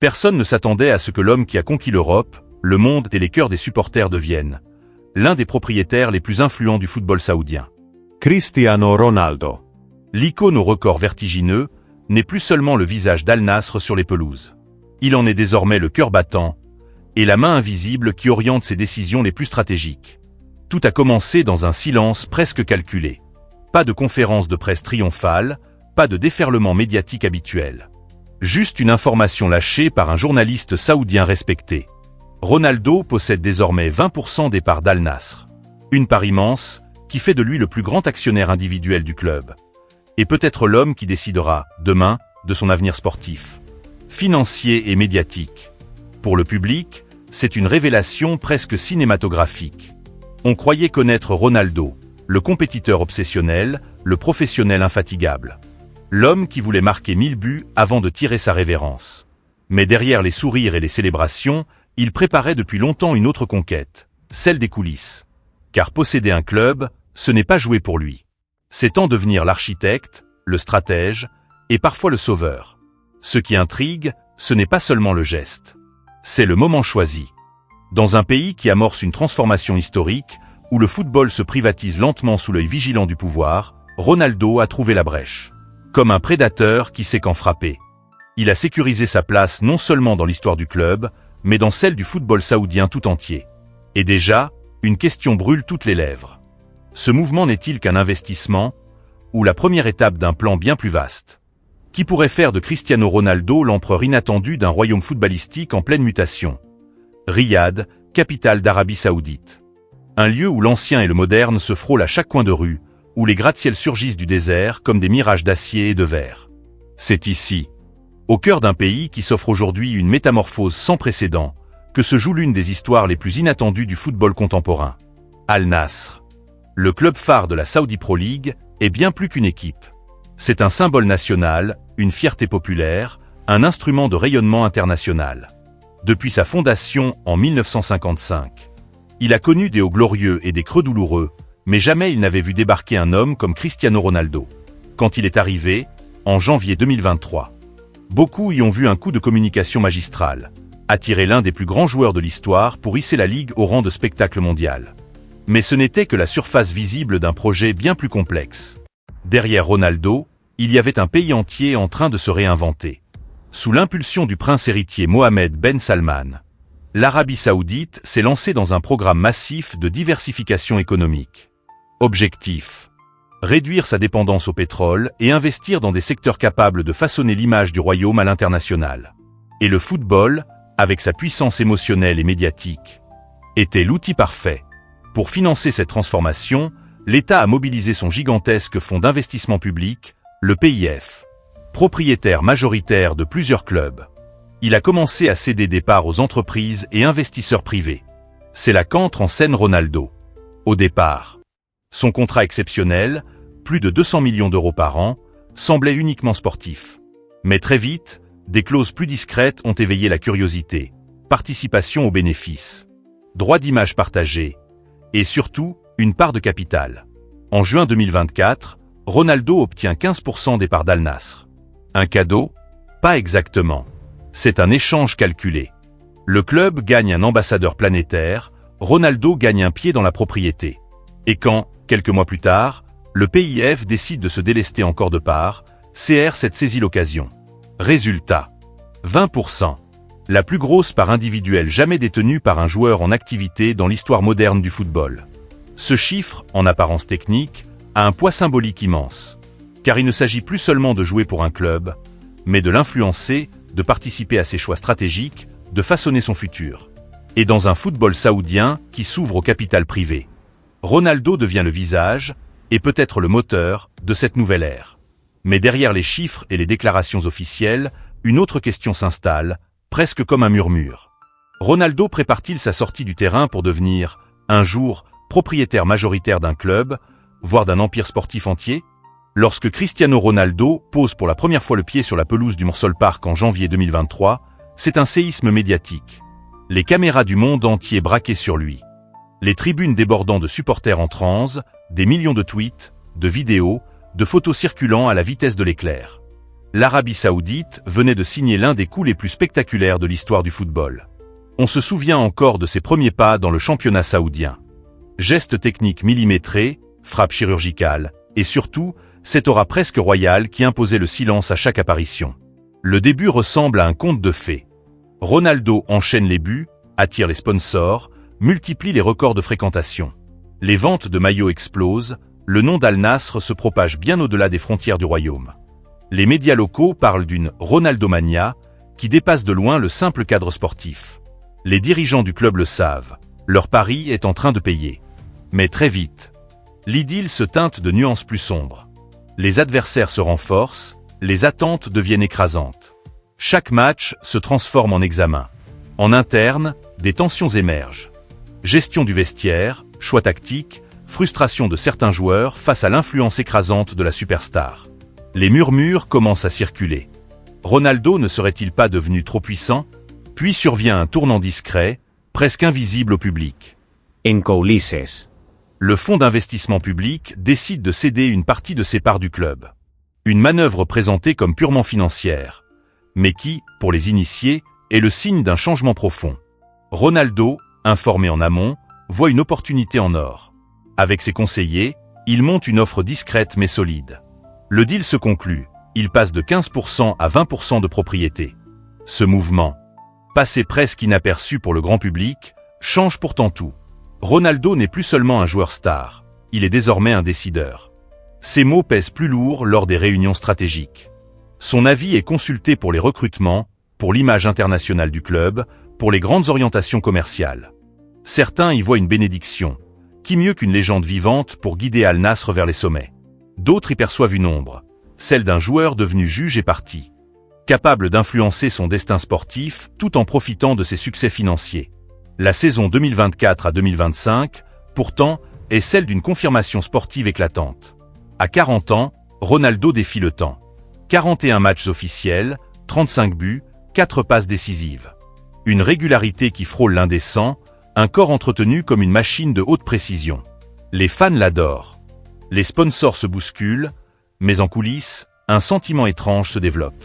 Personne ne s'attendait à ce que l'homme qui a conquis l'Europe, le monde et les cœurs des supporters devienne l'un des propriétaires les plus influents du football saoudien. Cristiano Ronaldo. L'icône au record vertigineux n'est plus seulement le visage d'Al-Nasr sur les pelouses. Il en est désormais le cœur battant et la main invisible qui oriente ses décisions les plus stratégiques. Tout a commencé dans un silence presque calculé. Pas de conférence de presse triomphale, pas de déferlement médiatique habituel. Juste une information lâchée par un journaliste saoudien respecté. Ronaldo possède désormais 20% des parts d'Al-Nasr. Une part immense qui fait de lui le plus grand actionnaire individuel du club. Et peut-être l'homme qui décidera, demain, de son avenir sportif, financier et médiatique. Pour le public, c'est une révélation presque cinématographique. On croyait connaître Ronaldo, le compétiteur obsessionnel, le professionnel infatigable. L'homme qui voulait marquer 1000 buts avant de tirer sa révérence. Mais derrière les sourires et les célébrations, il préparait depuis longtemps une autre conquête, celle des coulisses. Car posséder un club, ce n'est pas jouer pour lui. C'est en devenir l'architecte, le stratège, et parfois le sauveur. Ce qui intrigue, ce n'est pas seulement le geste. C'est le moment choisi. Dans un pays qui amorce une transformation historique, où le football se privatise lentement sous l'œil vigilant du pouvoir, Ronaldo a trouvé la brèche. Comme un prédateur qui sait quand frapper. Il a sécurisé sa place non seulement dans l'histoire du club, mais dans celle du football saoudien tout entier. Et déjà, une question brûle toutes les lèvres. Ce mouvement n'est-il qu'un investissement, ou la première étape d'un plan bien plus vaste? Qui pourrait faire de Cristiano Ronaldo l'empereur inattendu d'un royaume footballistique en pleine mutation? Riyad, capitale d'Arabie Saoudite. Un lieu où l'ancien et le moderne se frôlent à chaque coin de rue, où les gratte-ciels surgissent du désert comme des mirages d'acier et de verre. C'est ici, au cœur d'un pays qui s'offre aujourd'hui une métamorphose sans précédent, que se joue l'une des histoires les plus inattendues du football contemporain. Al-Nasr. Le club phare de la Saudi Pro League est bien plus qu'une équipe. C'est un symbole national, une fierté populaire, un instrument de rayonnement international. Depuis sa fondation en 1955, il a connu des hauts glorieux et des creux douloureux, mais jamais il n'avait vu débarquer un homme comme Cristiano Ronaldo. Quand il est arrivé, en janvier 2023, beaucoup y ont vu un coup de communication magistral, attirer l'un des plus grands joueurs de l'histoire pour hisser la Ligue au rang de spectacle mondial. Mais ce n'était que la surface visible d'un projet bien plus complexe. Derrière Ronaldo, il y avait un pays entier en train de se réinventer. Sous l'impulsion du prince héritier Mohammed Ben Salman, l'Arabie Saoudite s'est lancée dans un programme massif de diversification économique. Objectif: réduire sa dépendance au pétrole et investir dans des secteurs capables de façonner l'image du royaume à l'international. Et le football, avec sa puissance émotionnelle et médiatique, était l'outil parfait. Pour financer cette transformation, l'État a mobilisé son gigantesque fonds d'investissement public, le PIF, propriétaire majoritaire de plusieurs clubs. Il a commencé à céder des parts aux entreprises et investisseurs privés. C'est là qu'entre en scène Ronaldo. Au départ, son contrat exceptionnel, plus de 200 millions d'euros par an, semblait uniquement sportif. Mais très vite, des clauses plus discrètes ont éveillé la curiosité. Participation aux bénéfices, droit d'image partagé, et surtout, une part de capital. En juin 2024, Ronaldo obtient 15% des parts d'Al-Nasr. Un cadeau? Pas exactement. C'est un échange calculé. Le club gagne un ambassadeur planétaire, Ronaldo gagne un pied dans la propriété. Et quand, quelques mois plus tard, le PIF décide de se délester encore de parts, CR7 saisit l'occasion. Résultat: 20%. La plus grosse part individuelle jamais détenue par un joueur en activité dans l'histoire moderne du football. Ce chiffre, en apparence technique, a un poids symbolique immense. Car il ne s'agit plus seulement de jouer pour un club, mais de l'influencer, de participer à ses choix stratégiques, de façonner son futur. Et dans un football saoudien qui s'ouvre au capital privé, Ronaldo devient le visage, et peut-être le moteur, de cette nouvelle ère. Mais derrière les chiffres et les déclarations officielles, une autre question s'installe, presque comme un murmure. Ronaldo prépare-t-il sa sortie du terrain pour devenir, un jour, propriétaire majoritaire d'un club, voire d'un empire sportif entier? Lorsque Cristiano Ronaldo pose pour la première fois le pied sur la pelouse du Morsol Park en janvier 2023, c'est un séisme médiatique. Les caméras du monde entier braquées sur lui. Les tribunes débordant de supporters en transe, des millions de tweets, de vidéos, de photos circulant à la vitesse de l'éclair. l'Arabie Saoudite venait de signer l'un des coups les plus spectaculaires de l'histoire du football. On se souvient encore de ses premiers pas dans le championnat saoudien. Gestes techniques millimétrés, frappes chirurgicales, et surtout, cette aura presque royale qui imposait le silence à chaque apparition. Le début ressemble à un conte de fées. Ronaldo enchaîne les buts, attire les sponsors, multiplie les records de fréquentation. Les ventes de maillots explosent, le nom d'Al-Nasr se propage bien au-delà des frontières du royaume. Les médias locaux parlent d'une Ronaldomania qui dépasse de loin le simple cadre sportif. Les dirigeants du club le savent, leur pari est en train de payer. Mais très vite, l'idylle se teinte de nuances plus sombres. Les adversaires se renforcent, les attentes deviennent écrasantes. Chaque match se transforme en examen. En interne, des tensions émergent. Gestion du vestiaire, choix tactiques, frustration de certains joueurs face à l'influence écrasante de la superstar. Les murmures commencent à circuler. Ronaldo ne serait-il pas devenu trop puissant? Puis survient un tournant discret, presque invisible au public. En coulisses. Le fonds d'investissement public décide de céder une partie de ses parts du club. Une manœuvre présentée comme purement financière, mais qui, pour les initiés, est le signe d'un changement profond. Ronaldo, informé en amont, voit une opportunité en or. Avec ses conseillers, il monte une offre discrète mais solide. Le deal se conclut, il passe de 15% à 20% de propriété. Ce mouvement, passé presque inaperçu pour le grand public, change pourtant tout. Ronaldo n'est plus seulement un joueur star, il est désormais un décideur. Ses mots pèsent plus lourd lors des réunions stratégiques. Son avis est consulté pour les recrutements, pour l'image internationale du club, pour les grandes orientations commerciales. Certains y voient une bénédiction. Qui mieux qu'une légende vivante pour guider Al-Nasr vers les sommets? D'autres y perçoivent une ombre, celle d'un joueur devenu juge et parti, capable d'influencer son destin sportif tout en profitant de ses succès financiers. La saison 2024 à 2025, pourtant, est celle d'une confirmation sportive éclatante. À 40 ans, Ronaldo défie le temps. 41 matchs officiels, 35 buts, 4 passes décisives. Une régularité qui frôle l'indécent, un corps entretenu comme une machine de haute précision. Les fans l'adorent. Les sponsors se bousculent, mais en coulisses, un sentiment étrange se développe.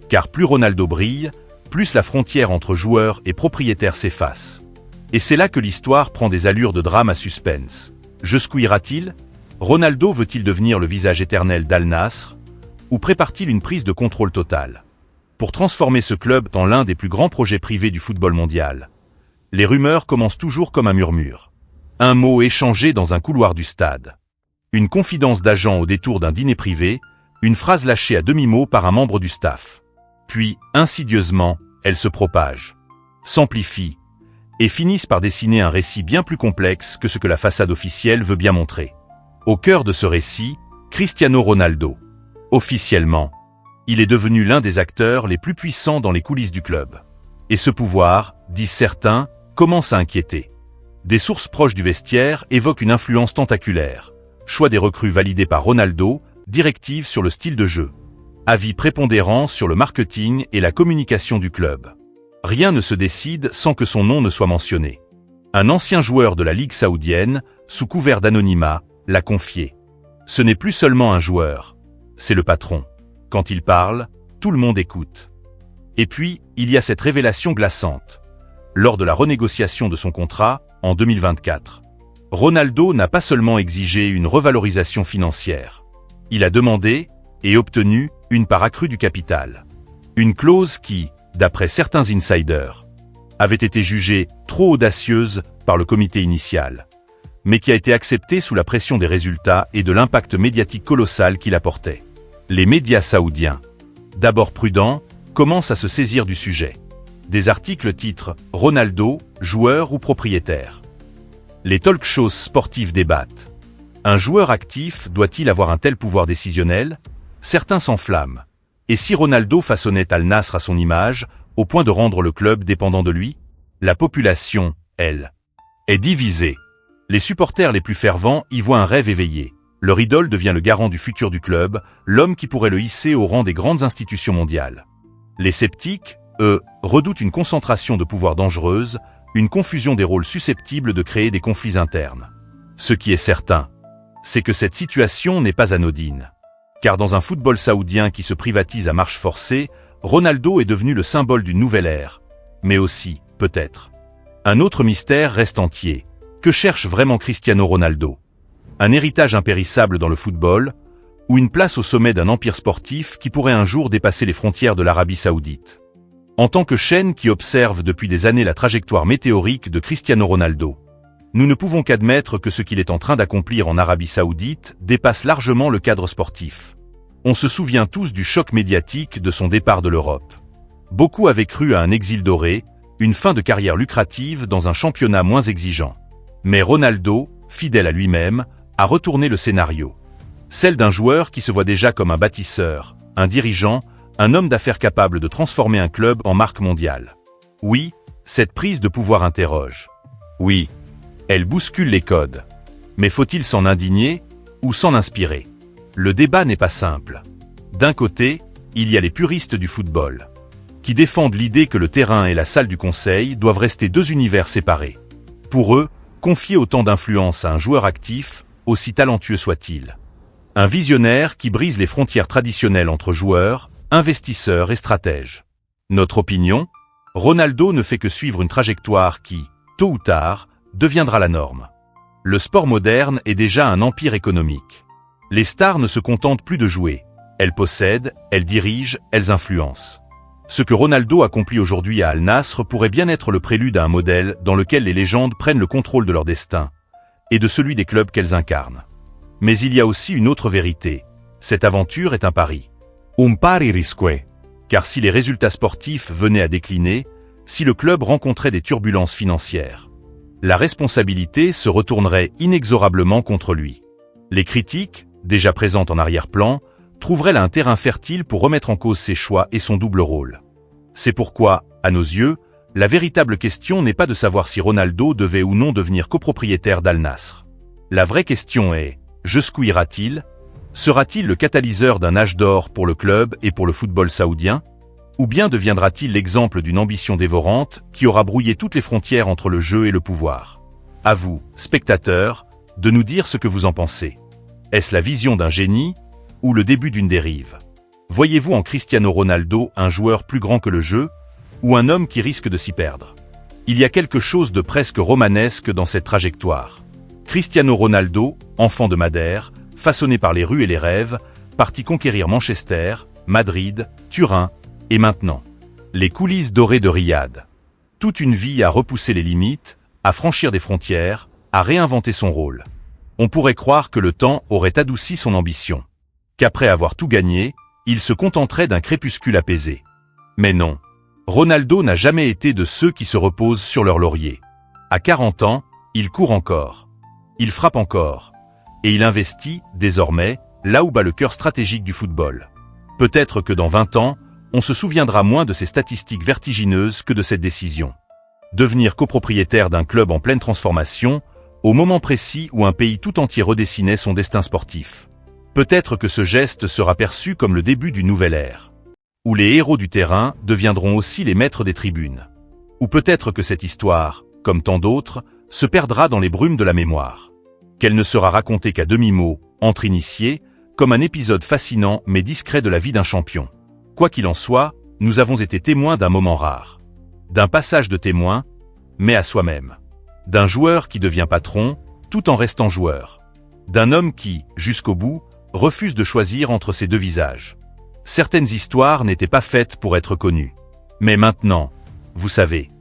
Car plus Ronaldo brille, plus la frontière entre joueur et propriétaire s'efface. Et c'est là que l'histoire prend des allures de drame à suspense. Jusqu'où ira-t-il? Ronaldo veut-il devenir le visage éternel d'Al-Nasr? Ou prépare-t-il une prise de contrôle totale pour transformer ce club en l'un des plus grands projets privés du football mondial? Les rumeurs commencent toujours comme un murmure. Un mot échangé dans un couloir du stade. Une confidence d'agent au détour d'un dîner privé, une phrase lâchée à demi-mot par un membre du staff. Puis, insidieusement, elle se propage, s'amplifie, et finissent par dessiner un récit bien plus complexe que ce que la façade officielle veut bien montrer. Au cœur de ce récit, Cristiano Ronaldo. Officiellement, il est devenu l'un des acteurs les plus puissants dans les coulisses du club. Et ce pouvoir, disent certains, commence à inquiéter. Des sources proches du vestiaire évoquent une influence tentaculaire. Choix des recrues validés par Ronaldo, directives sur le style de jeu. Avis prépondérants sur le marketing et la communication du club. Rien ne se décide sans que son nom ne soit mentionné. Un ancien joueur de la Ligue saoudienne, sous couvert d'anonymat, l'a confié. Ce n'est plus seulement un joueur, c'est le patron. Quand il parle, tout le monde écoute. Et puis, il y a cette révélation glaçante. Lors de la renégociation de son contrat, en 2024, Ronaldo n'a pas seulement exigé une revalorisation financière. Il a demandé, et obtenu, une part accrue du capital. Une clause qui, d'après certains insiders, avait été jugée trop audacieuse par le comité initial, mais qui a été acceptée sous la pression des résultats et de l'impact médiatique colossal qu'il apportait. Les médias saoudiens, d'abord prudents, commencent à se saisir du sujet. Des articles titrent « Ronaldo, joueur ou propriétaire ». Les talk-shows sportifs débattent. Un joueur actif doit-il avoir un tel pouvoir décisionnel? Certains s'enflamment. Et si Ronaldo façonnait Al-Nasr à son image, au point de rendre le club dépendant de lui? La population, elle, est divisée. Les supporters les plus fervents y voient un rêve éveillé. Leur idole devient le garant du futur du club, l'homme qui pourrait le hisser au rang des grandes institutions mondiales. Les sceptiques, eux, redoutent une concentration de pouvoir dangereuse, une confusion des rôles susceptibles de créer des conflits internes. Ce qui est certain, c'est que cette situation n'est pas anodine. Car dans un football saoudien qui se privatise à marche forcée, Ronaldo est devenu le symbole d'une nouvelle ère. Mais aussi, peut-être, un autre mystère reste entier. Que cherche vraiment Cristiano Ronaldo? Un héritage impérissable dans le football, ou une place au sommet d'un empire sportif qui pourrait un jour dépasser les frontières de l'Arabie Saoudite? En tant que chaîne qui observe depuis des années la trajectoire météorique de Cristiano Ronaldo, nous ne pouvons qu'admettre que ce qu'il est en train d'accomplir en Arabie Saoudite dépasse largement le cadre sportif. On se souvient tous du choc médiatique de son départ de l'Europe. Beaucoup avaient cru à un exil doré, une fin de carrière lucrative dans un championnat moins exigeant. Mais Ronaldo, fidèle à lui-même, a retourné le scénario. Celle d'un joueur qui se voit déjà comme un bâtisseur, un dirigeant, un homme d'affaires capable de transformer un club en marque mondiale. Oui, cette prise de pouvoir interroge. Oui, elle bouscule les codes. Mais faut-il s'en indigner ou s'en inspirer? Le débat n'est pas simple. D'un côté, il y a les puristes du football, qui défendent l'idée que le terrain et la salle du conseil doivent rester deux univers séparés. Pour eux, confier autant d'influence à un joueur actif, aussi talentueux soit-il. Un visionnaire qui brise les frontières traditionnelles entre joueurs, investisseurs et stratèges. Notre opinion? Ronaldo ne fait que suivre une trajectoire qui, tôt ou tard, deviendra la norme. Le sport moderne est déjà un empire économique. Les stars ne se contentent plus de jouer. Elles possèdent, elles dirigent, elles influencent. Ce que Ronaldo accomplit aujourd'hui à Al Nassr pourrait bien être le prélude à un modèle dans lequel les légendes prennent le contrôle de leur destin et de celui des clubs qu'elles incarnent. Mais il y a aussi une autre vérité. Cette aventure est un pari. Un pari risqué. Car si les résultats sportifs venaient à décliner, si le club rencontrait des turbulences financières, la responsabilité se retournerait inexorablement contre lui. Les critiques, déjà présentes en arrière-plan, trouveraient là un terrain fertile pour remettre en cause ses choix et son double rôle. C'est pourquoi, à nos yeux, la véritable question n'est pas de savoir si Ronaldo devait ou non devenir copropriétaire d'Al Nassr. La vraie question est, jusqu'où ira-t-il? Sera-t-il le catalyseur d'un âge d'or pour le club et pour le football saoudien? Ou bien deviendra-t-il l'exemple d'une ambition dévorante qui aura brouillé toutes les frontières entre le jeu et le pouvoir? À vous, spectateurs, de nous dire ce que vous en pensez. Est-ce la vision d'un génie ou le début d'une dérive? Voyez-vous en Cristiano Ronaldo un joueur plus grand que le jeu ou un homme qui risque de s'y perdre? Il y a quelque chose de presque romanesque dans cette trajectoire. Cristiano Ronaldo, enfant de Madère, façonné par les rues et les rêves, parti conquérir Manchester, Madrid, Turin, et maintenant, les coulisses dorées de Riyad. Toute une vie à repousser les limites, à franchir des frontières, à réinventer son rôle. On pourrait croire que le temps aurait adouci son ambition. Qu'après avoir tout gagné, il se contenterait d'un crépuscule apaisé. Mais non. Ronaldo n'a jamais été de ceux qui se reposent sur leur laurier. À 40 ans, il court encore. Il frappe encore. Et il investit, désormais, là où bat le cœur stratégique du football. Peut-être que dans 20 ans, on se souviendra moins de ces statistiques vertigineuses que de cette décision. Devenir copropriétaire d'un club en pleine transformation, au moment précis où un pays tout entier redessinait son destin sportif. Peut-être que ce geste sera perçu comme le début d'une nouvelle ère, où les héros du terrain deviendront aussi les maîtres des tribunes. Ou peut-être que cette histoire, comme tant d'autres, se perdra dans les brumes de la mémoire. Qu'elle ne sera racontée qu'à demi-mot, entre initiés, comme un épisode fascinant mais discret de la vie d'un champion. Quoi qu'il en soit, nous avons été témoins d'un moment rare. D'un passage de témoin, mais à soi-même. D'un joueur qui devient patron, tout en restant joueur. D'un homme qui, jusqu'au bout, refuse de choisir entre ses deux visages. Certaines histoires n'étaient pas faites pour être connues. Mais maintenant, vous savez,